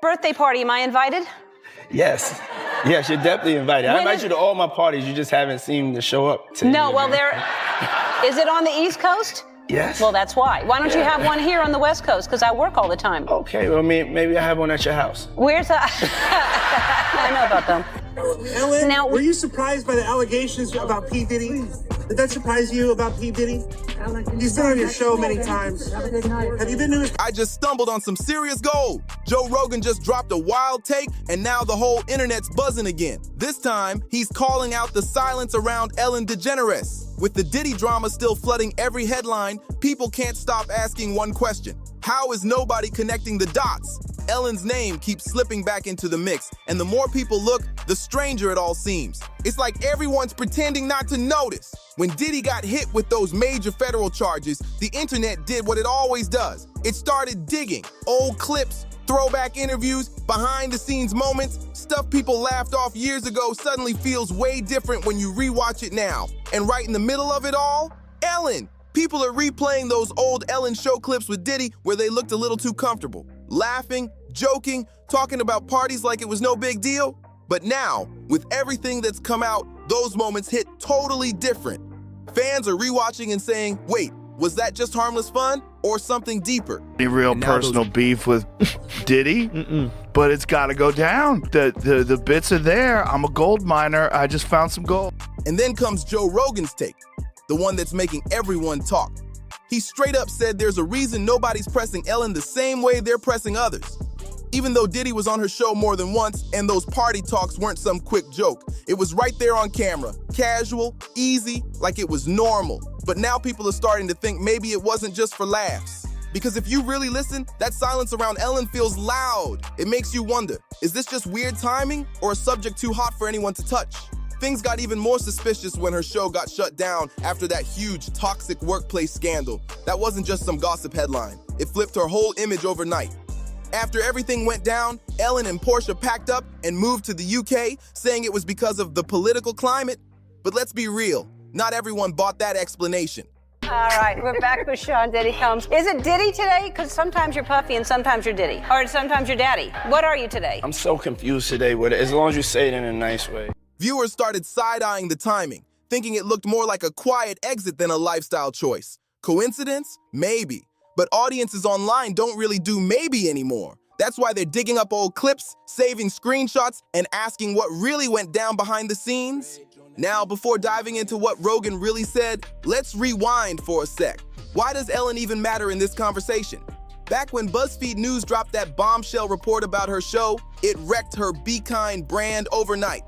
birthday party, am I invited? Yes. Yes, you're definitely invited. I invite you to all my parties. You just haven't seemed to show up. No, well, is it on the East Coast? Yes. Well, that's why. Why don't you have one here on the West Coast? Because I work all the time. Okay, well, maybe I have one at your house. Where's that? I know about them. Ellen, now, were you surprised by the allegations about P. Diddy? Did that surprise you about P. Diddy? He's been on your show many times. Have you been to his... I just stumbled on some serious gold. Joe Rogan just dropped a wild take, and now the whole internet's buzzing again. This time, he's calling out the silence around Ellen DeGeneres. With the Diddy drama still flooding every headline, people can't stop asking one question. How is nobody connecting the dots? Ellen's name keeps slipping back into the mix, and the more people look, the stranger it all seems. It's like everyone's pretending not to notice. When Diddy got hit with those major federal charges, the internet did what it always does. It started digging. Old clips, throwback interviews, behind-the-scenes moments, stuff people laughed off years ago suddenly feels way different when you rewatch it now. And right in the middle of it all, Ellen. People are replaying those old Ellen show clips with Diddy where they looked a little too comfortable, laughing, joking, talking about parties like it was no big deal. But now, with everything that's come out, those moments hit totally different. Fans are rewatching and saying, wait, was that just harmless fun or something deeper? Any real personal beef with Diddy? But it's got to go down. The bits are there. I'm a gold miner. I just found some gold. And then comes Joe Rogan's take, the one that's making everyone talk. He straight up said there's a reason nobody's pressing Ellen the same way they're pressing others. Even though Diddy was on her show more than once and those party talks weren't some quick joke, it was right there on camera, casual, easy, like it was normal. But now people are starting to think maybe it wasn't just for laughs. Because if you really listen, that silence around Ellen feels loud. It makes you wonder, is this just weird timing or a subject too hot for anyone to touch? Things got even more suspicious when her show got shut down after that huge toxic workplace scandal. That wasn't just some gossip headline. It flipped her whole image overnight. After everything went down, Ellen and Portia packed up and moved to the UK, saying it was because of the political climate. But let's be real, not everyone bought that explanation. All right, we're back with Sean. Diddy comes. Is it Diddy today? Because sometimes you're Puffy and sometimes you're Diddy. Or sometimes you're Daddy. What are you today? I'm so confused today with it, as long as you say it in a nice way. Viewers started side-eyeing the timing, thinking it looked more like a quiet exit than a lifestyle choice. Coincidence? Maybe. But audiences online don't really do maybe anymore. That's why they're digging up old clips, saving screenshots, and asking what really went down behind the scenes. Now, before diving into what Rogan really said, let's rewind for a sec. Why does Ellen even matter in this conversation? Back when BuzzFeed News dropped that bombshell report about her show, it wrecked her Be Kind brand overnight.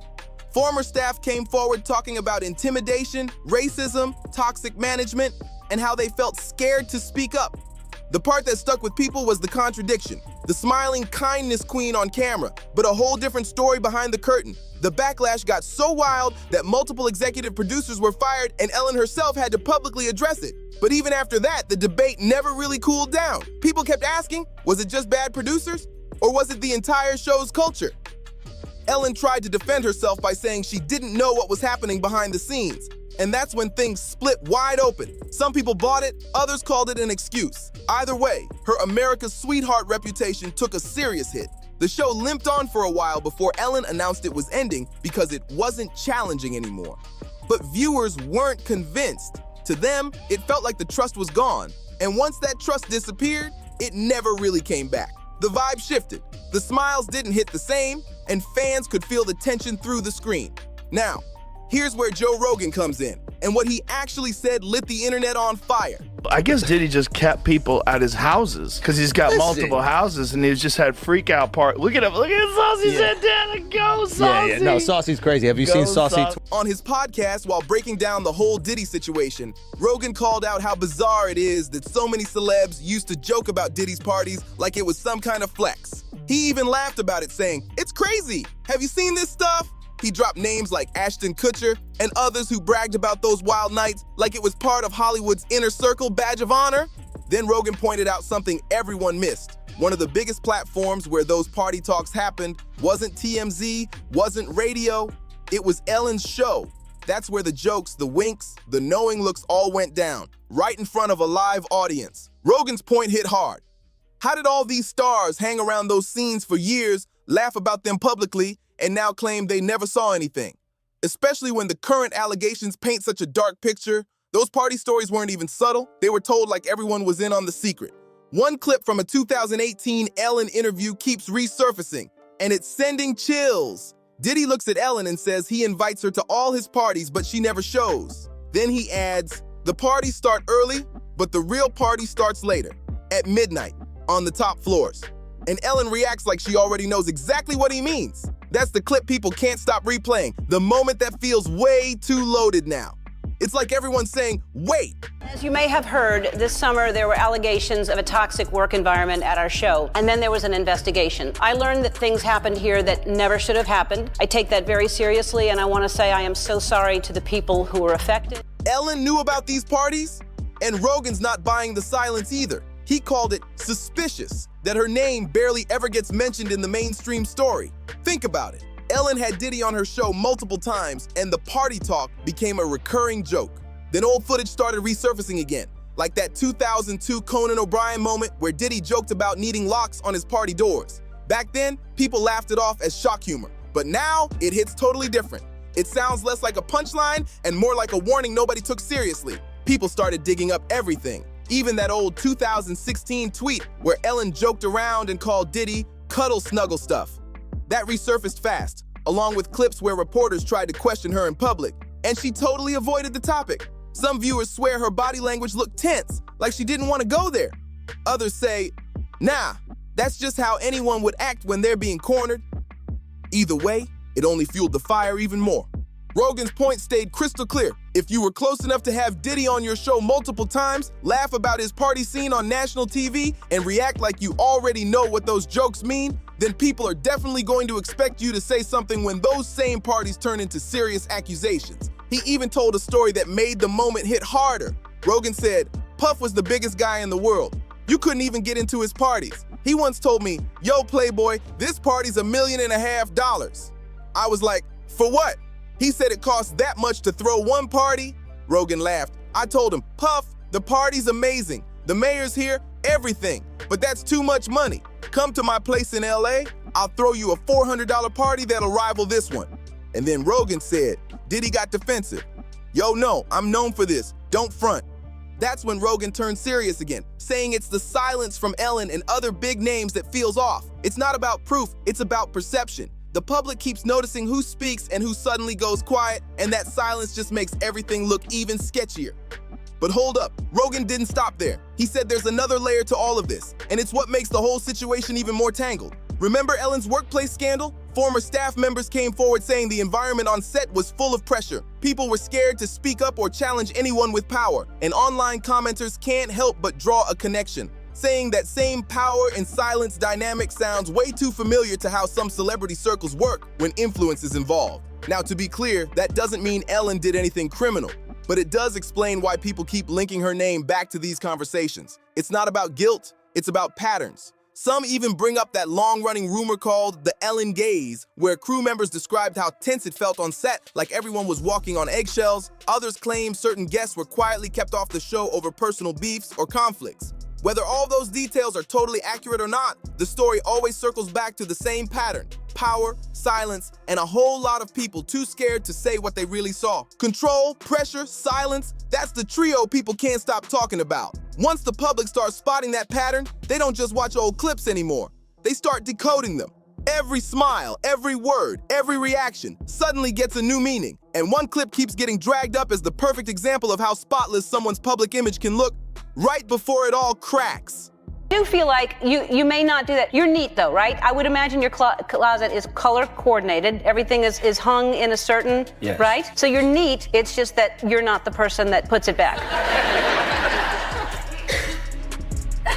Former staff came forward talking about intimidation, racism, toxic management, and how they felt scared to speak up. The part that stuck with people was the contradiction. The smiling kindness queen on camera, but a whole different story behind the curtain. The backlash got so wild that multiple executive producers were fired and Ellen herself had to publicly address it. But even after that, the debate never really cooled down. People kept asking, was it just bad producers? Or was it the entire show's culture? Ellen tried to defend herself by saying she didn't know what was happening behind the scenes. And that's when things split wide open. Some people bought it, others called it an excuse. Either way, her America's sweetheart reputation took a serious hit. The show limped on for a while before Ellen announced it was ending because it wasn't challenging anymore. But viewers weren't convinced. To them, it felt like the trust was gone. And once that trust disappeared, it never really came back. The vibe shifted. The smiles didn't hit the same, and fans could feel the tension through the screen. Now, here's where Joe Rogan comes in, and what he actually said lit the internet on fire. I guess Diddy just kept people at his houses because he's got multiple houses, and he's just had freak out part. Look at him, look at Saucy said down. Go Saucy. Yeah, no, Saucy's crazy. Have you seen Saucy? On his podcast, while breaking down the whole Diddy situation, Rogan called out how bizarre it is that so many celebs used to joke about Diddy's parties like it was some kind of flex. He even laughed about it, saying, "It's crazy. Have you seen this stuff?" He dropped names like Ashton Kutcher and others who bragged about those wild nights like it was part of Hollywood's inner circle badge of honor. Then Rogan pointed out something everyone missed. One of the biggest platforms where those party talks happened wasn't TMZ, wasn't radio, it was Ellen's show. That's where the jokes, the winks, the knowing looks all went down, right in front of a live audience. Rogan's point hit hard. How did all these stars hang around those scenes for years, laugh about them publicly, and now claim they never saw anything? Especially when the current allegations paint such a dark picture. Those party stories weren't even subtle. They were told like everyone was in on the secret. One clip from a 2018 Ellen interview keeps resurfacing, and it's sending chills. Diddy looks at Ellen and says he invites her to all his parties, but she never shows. Then he adds, the parties start early, but the real party starts later, at midnight, on the top floors. And Ellen reacts like she already knows exactly what he means. That's the clip people can't stop replaying, the moment that feels way too loaded now. It's like everyone's saying, wait. As you may have heard, this summer there were allegations of a toxic work environment at our show, and then there was an investigation. I learned that things happened here that never should have happened. I take that very seriously, and I want to say I am so sorry to the people who were affected. Ellen knew about these parties, and Rogan's not buying the silence either. He called it suspicious that her name barely ever gets mentioned in the mainstream story. Think about it. Ellen had Diddy on her show multiple times, and the party talk became a recurring joke. Then old footage started resurfacing again, like that 2002 Conan O'Brien moment where Diddy joked about needing locks on his party doors. Back then, people laughed it off as shock humor, but now it hits totally different. It sounds less like a punchline and more like a warning nobody took seriously. People started digging up everything, even that old 2016 tweet where Ellen joked around and called Diddy cuddle snuggle stuff. That resurfaced fast, along with clips where reporters tried to question her in public, and she totally avoided the topic. Some viewers swear her body language looked tense, like she didn't want to go there. Others say, nah, that's just how anyone would act when they're being cornered. Either way, it only fueled the fire even more. Rogan's point stayed crystal clear. If you were close enough to have Diddy on your show multiple times, laugh about his party scene on national TV, and react like you already know what those jokes mean, then people are definitely going to expect you to say something when those same parties turn into serious accusations. He even told a story that made the moment hit harder. Rogan said, Puff was the biggest guy in the world. You couldn't even get into his parties. He once told me, yo, Playboy, this party's $1.5 million. I was like, for what? He said it costs that much to throw one party? Rogan laughed. I told him, Puff, the party's amazing. The mayor's here, everything. But that's too much money. Come to my place in LA, I'll throw you a $400 party that'll rival this one. And then Rogan said, Diddy got defensive. Yo, no, I'm known for this. Don't front. That's when Rogan turned serious again, saying it's the silence from Ellen and other big names that feels off. It's not about proof, it's about perception. The public keeps noticing who speaks and who suddenly goes quiet, and that silence just makes everything look even sketchier. But hold up, Rogan didn't stop there. He said there's another layer to all of this, and it's what makes the whole situation even more tangled. Remember Ellen's workplace scandal? Former staff members came forward saying the environment on set was full of pressure. People were scared to speak up or challenge anyone with power, and online commenters can't help but draw a connection, saying that same power and silence dynamic sounds way too familiar to how some celebrity circles work when influence is involved. Now, to be clear, that doesn't mean Ellen did anything criminal, but it does explain why people keep linking her name back to these conversations. It's not about guilt, it's about patterns. Some even bring up that long-running rumor called the Ellen Gaze, where crew members described how tense it felt on set, like everyone was walking on eggshells. Others claim certain guests were quietly kept off the show over personal beefs or conflicts. Whether all those details are totally accurate or not, the story always circles back to the same pattern: power, silence, and a whole lot of people too scared to say what they really saw. Control, pressure, silence, that's the trio people can't stop talking about. Once the public starts spotting that pattern, they don't just watch old clips anymore. They start decoding them. Every smile, every word, every reaction suddenly gets a new meaning. And one clip keeps getting dragged up as the perfect example of how spotless someone's public image can look right before it all cracks. I do feel like you may not do that. You're neat though, right? I would imagine your closet is color coordinated. Everything is hung in a certain, Yes. right? So you're neat, it's just that you're not the person that puts it back.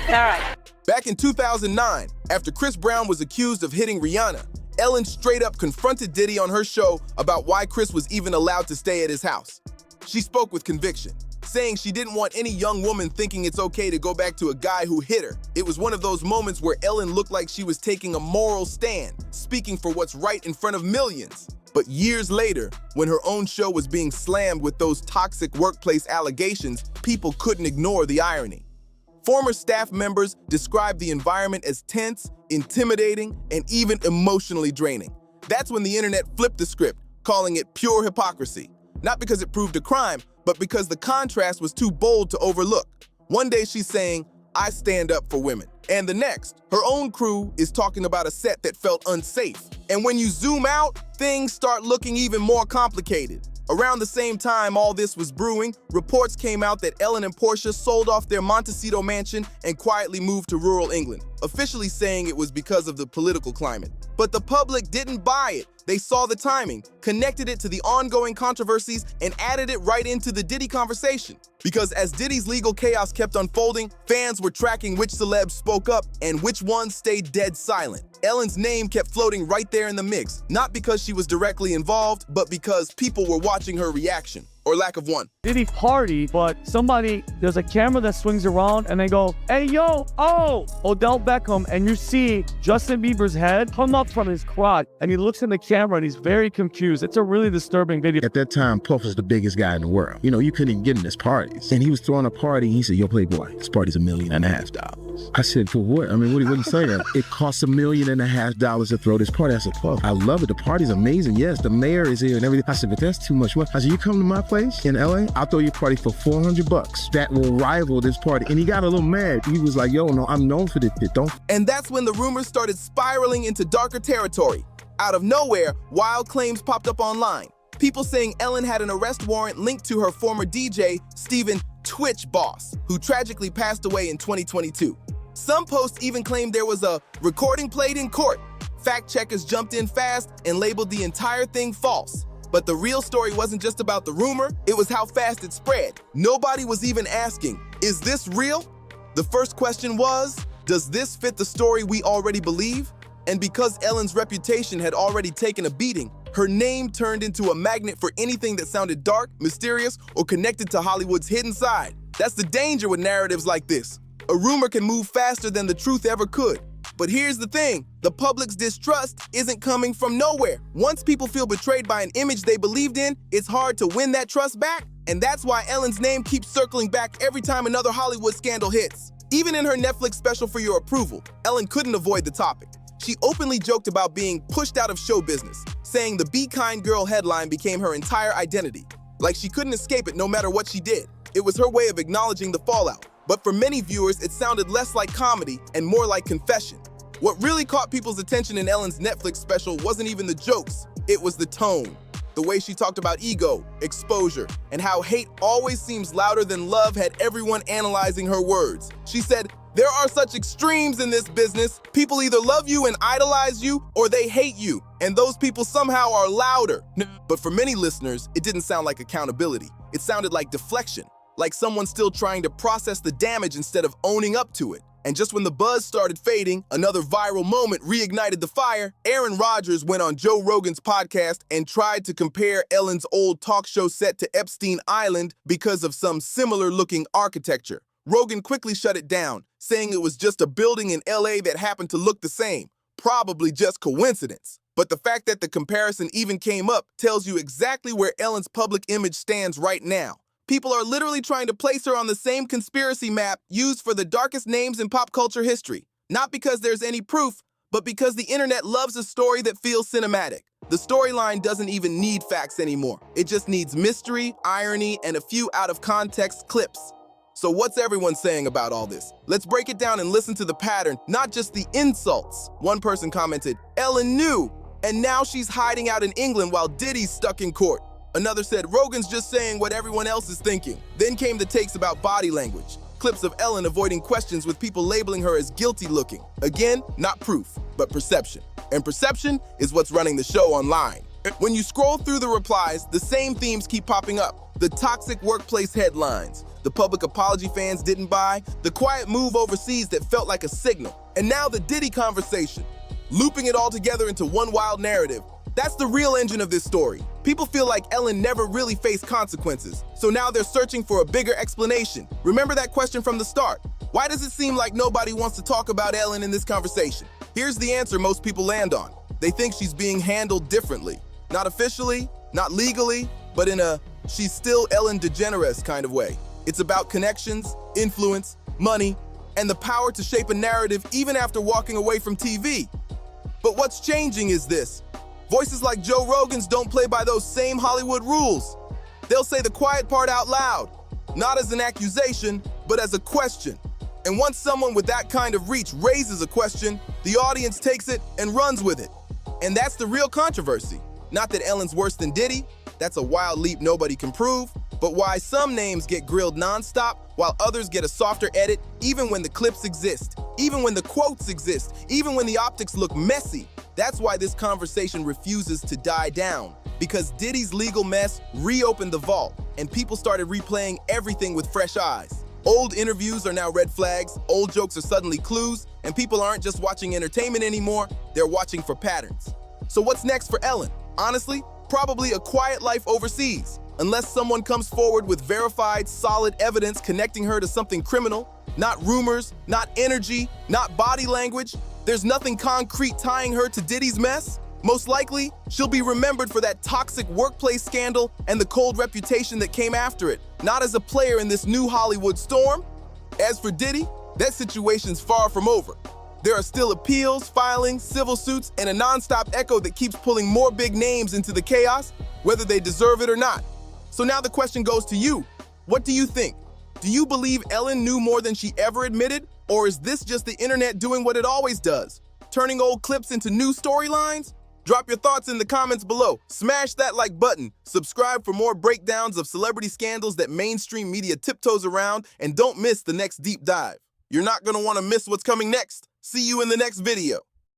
All right. Back in 2009, after Chris Brown was accused of hitting Rihanna, Ellen straight up confronted Diddy on her show about why Chris was even allowed to stay at his house. She spoke with conviction, saying she didn't want any young woman thinking it's okay to go back to a guy who hit her. It was one of those moments where Ellen looked like she was taking a moral stand, speaking for what's right in front of millions. But years later, when her own show was being slammed with those toxic workplace allegations, people couldn't ignore the irony. Former staff members described the environment as tense, intimidating, and even emotionally draining. That's when the internet flipped the script, calling it pure hypocrisy. Not because it proved a crime, but because the contrast was too bold to overlook. One day she's saying, "I stand up for women." And the next, her own crew is talking about a set that felt unsafe. And when you zoom out, things start looking even more complicated. Around the same time all this was brewing, reports came out that Ellen and Portia sold off their Montecito mansion and quietly moved to rural England, officially saying it was because of the political climate. But the public didn't buy it. They saw the timing, connected it to the ongoing controversies, and added it right into the Diddy conversation. Because as Diddy's legal chaos kept unfolding, fans were tracking which celebs spoke up and which ones stayed dead silent. Ellen's name kept floating right there in the mix, not because she was directly involved, but because people were watching her reaction, or lack of one. Diddy party, but there's a camera that swings around and they go, "Hey, yo, oh, Odell Beckham," and you see Justin Bieber's head come up from his crotch, and he looks in the camera and he's very confused. It's a really disturbing video. At that time, Puff was the biggest guy in the world. You know, you couldn't even get in his parties. And he was throwing a party, and he said, "Yo, Playboy, this party's $1.5 million." I said, "For what? I mean, what are you saying?" "It costs $1.5 million to throw this party." I said, "Puff, I love it. The party's amazing. Yes, the mayor is here and everything." I said, "But that's too much." What? I said, "You come to my place in LA, I'll throw you a party for $400 that will rival this party." And he got a little mad. He was like, "Yo, no, I'm known for this shit. Don't." And that's when the rumors started spiraling into darker territory. Out of nowhere, wild claims popped up online. People saying Ellen had an arrest warrant linked to her former DJ, Steven Twitch Boss, who tragically passed away in 2022. Some posts even claimed there was a recording played in court. Fact checkers jumped in fast and labeled the entire thing false. But the real story wasn't just about the rumor, it was how fast it spread. Nobody was even asking, "Is this real?" The first question was, does this fit the story we already believe? And because Ellen's reputation had already taken a beating, her name turned into a magnet for anything that sounded dark, mysterious, or connected to Hollywood's hidden side. That's the danger with narratives like this. A rumor can move faster than the truth ever could. But here's the thing, the public's distrust isn't coming from nowhere. Once people feel betrayed by an image they believed in, it's hard to win that trust back. And that's why Ellen's name keeps circling back every time another Hollywood scandal hits. Even in her Netflix special For Your Approval, Ellen couldn't avoid the topic. She openly joked about being pushed out of show business, saying the "Be Kind Girl" headline became her entire identity. Like she couldn't escape it no matter what she did. It was her way of acknowledging the fallout. But for many viewers, it sounded less like comedy and more like confession. What really caught people's attention in Ellen's Netflix special wasn't even the jokes, it was the tone. The way she talked about ego, exposure, and how hate always seems louder than love had everyone analyzing her words. She said, "There are such extremes in this business. People either love you and idolize you, or they hate you, and those people somehow are louder." But for many listeners, it didn't sound like accountability. It sounded like deflection, like someone still trying to process the damage instead of owning up to it. And just when the buzz started fading, another viral moment reignited the fire. Aaron Rodgers went on Joe Rogan's podcast and tried to compare Ellen's old talk show set to Epstein Island because of some similar-looking architecture. Rogan quickly shut it down, saying it was just a building in LA that happened to look the same. Probably just coincidence. But the fact that the comparison even came up tells you exactly where Ellen's public image stands right now. People are literally trying to place her on the same conspiracy map used for the darkest names in pop culture history. Not because there's any proof, but because the internet loves a story that feels cinematic. The storyline doesn't even need facts anymore. It just needs mystery, irony, and a few out-of-context clips. So what's everyone saying about all this? Let's break it down and listen to the pattern, not just the insults. One person commented, "Ellen knew, and now she's hiding out in England while Diddy's stuck in court." Another said, "Rogan's just saying what everyone else is thinking." Then came the takes about body language. Clips of Ellen avoiding questions with people labeling her as guilty looking. Again, not proof, but perception. And perception is what's running the show online. When you scroll through the replies, the same themes keep popping up. The toxic workplace headlines, the public apology fans didn't buy, the quiet move overseas that felt like a signal, and now the Diddy conversation. Looping it all together into one wild narrative. That's the real engine of this story. People feel like Ellen never really faced consequences, so now they're searching for a bigger explanation. Remember that question from the start. Why does it seem like nobody wants to talk about Ellen in this conversation? Here's the answer most people land on. They think she's being handled differently. Not officially, not legally, but in a she's still Ellen DeGeneres kind of way. It's about connections, influence, money, and the power to shape a narrative even after walking away from TV. But what's changing is this. Voices like Joe Rogan's don't play by those same Hollywood rules. They'll say the quiet part out loud, not as an accusation, but as a question. And once someone with that kind of reach raises a question, the audience takes it and runs with it. And that's the real controversy. Not that Ellen's worse than Diddy, that's a wild leap nobody can prove, but why some names get grilled nonstop while others get a softer edit even when the clips exist, even when the quotes exist, even when the optics look messy. That's why this conversation refuses to die down, because Diddy's legal mess reopened the vault and people started replaying everything with fresh eyes. Old interviews are now red flags, old jokes are suddenly clues, and people aren't just watching entertainment anymore, they're watching for patterns. So what's next for Ellen? Honestly, probably a quiet life overseas, unless someone comes forward with verified, solid evidence connecting her to something criminal. Not rumors, not energy, not body language. There's nothing concrete tying her to Diddy's mess. Most likely, she'll be remembered for that toxic workplace scandal and the cold reputation that came after it, not as a player in this new Hollywood storm. As for Diddy, that situation's far from over. There are still appeals, filings, civil suits, and a nonstop echo that keeps pulling more big names into the chaos, whether they deserve it or not. So now the question goes to you. What do you think? Do you believe Ellen knew more than she ever admitted? Or is this just the internet doing what it always does, turning old clips into new storylines? Drop your thoughts in the comments below. Smash that like button. Subscribe for more breakdowns of celebrity scandals that mainstream media tiptoes around, and don't miss the next deep dive. You're not going to want to miss what's coming next. See you in the next video.